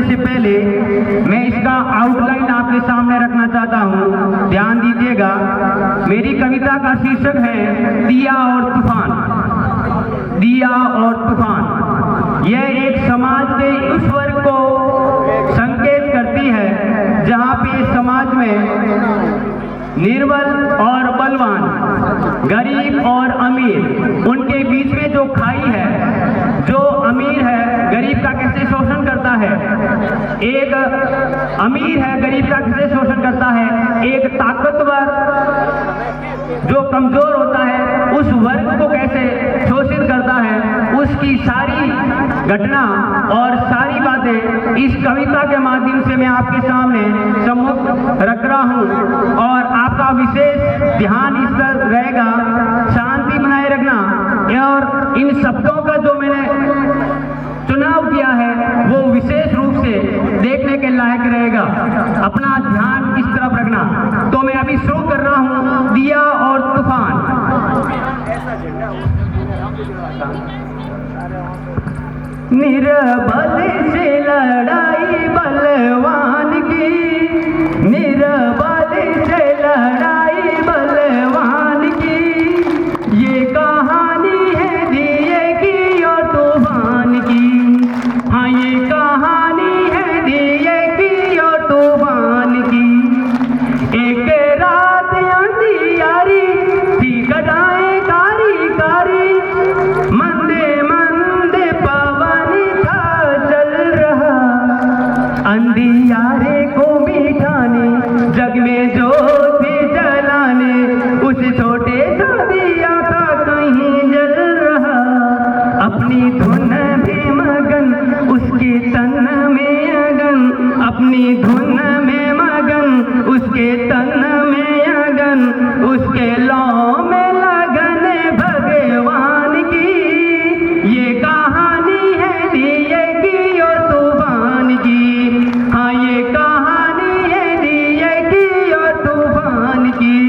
से पहले मैं इसका आउटलाइन आपके सामने रखना चाहता हूँ, ध्यान दीजिएगा। मेरी कविता का शीर्षक है दिया और तूफान। दिया और तूफान यह एक समाज के उस वर्ग को संकेत करती है जहाँ पे समाज में निर्बल और बलवान, गरीब और अमीर, उनके बीच में जो खाई है, जो अमीर है गरीब का कैसे शोषण करता है, एक अमीर है गरीब का कैसे शोषण करता है, एक ताकतवर जो कमजोर होता है उस वर्ग को कैसे शोषित करता है, उसकी सारी घटना और सारी बातें इस कविता के माध्यम से मैं आपके सामने सम्मुख रख रहा हूँ। और आपका विशेष ध्यान इस पर रहेगा, शांति बनाए रखना, और इन शब्दों का जो मैंने चुनाव किया है वो विशेष रूप से देखने के लायक रहेगा। अपना ध्यान इस तरफ रखना। तो मैं अभी शुरू कर रहा हूँ दिया और तूफान। निर्बल से लड़ाई बलवान की, निर्बल से लड़ाई बलवान की, ये कहानी है दिए की और तूफान की। हाँ, ये कहानी है दिए की और तूफान की। एक रात अंधियारी थी, घटाएं कारी कारी, मंदे मंदे पवन था चल रहा, अंधियारे को मिटाने, जग में ज्योति जलाने, उस छोटे सा दिया था कहीं जल रहा। अपनी धुन में मगन, उसके तन में अगन, अपनी धुन में मगन, उसके तन में अगन, उसके लौ में लगन भगवान की। ये कहानी है दिए की और तूफान की। हाँ, ये कहानी है दिए की और तूफान की।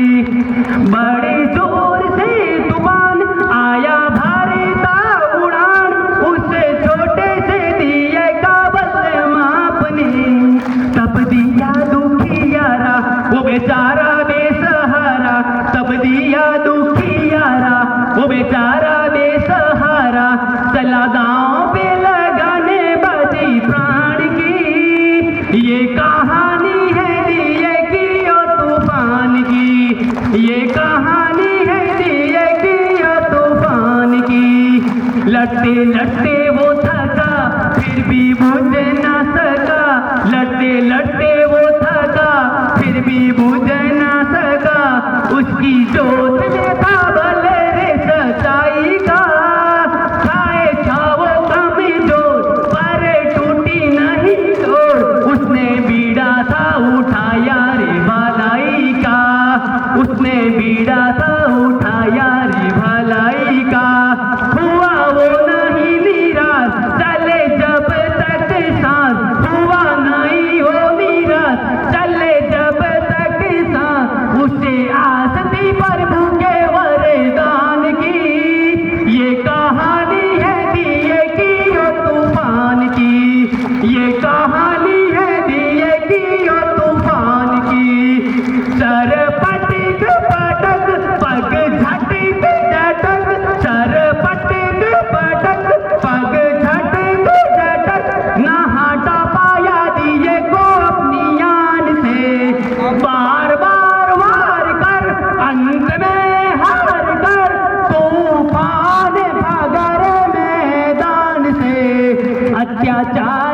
बड़े जोर से तूफान आया, भरता उड़ान, उससे छोटे से दिए का बलमा अपने, तब दिया दुखियारा वो बेचारा बेसहारा, तब दिया दुखियारा वो बेचारा बेसहारा, चला दांव पे लगाने बाजी प्राण की। ये कहानी है दिए की और तूफान की। ये कहानी है दिए की और तूफान की। लड़ते लड़ते वो थका, फिर भी बुझ ना सका, लड़ते लड़ते वो थका, फिर भी बुझ ना सका, उसकी जोत में था बल रे सच्चाई का। खाए छावो कमजोर पर टूटी नहीं डोर, उसने बीड़ा था उठाया रे भलाई का, उसने बीड़ा था उठाया रे भलाई का। हुआ वो नहीं निराश, चले जब तक सांस, हुआ नहीं वो निराश, चले जब तक सांस, उसे आस थी प्रभु के वरदान की। ये कहानी है दिए की और तूफान की। ये कहानी है दिए की और तूफान की। सर पटक पटक पग झटक झटक, सर पटक पटक पग झटक झटक, ना हटा पाया दिए को अपनी आन से। बार बार वार कर अंत में हार कर, तूफान भागा रे मैदान से। अत्याचार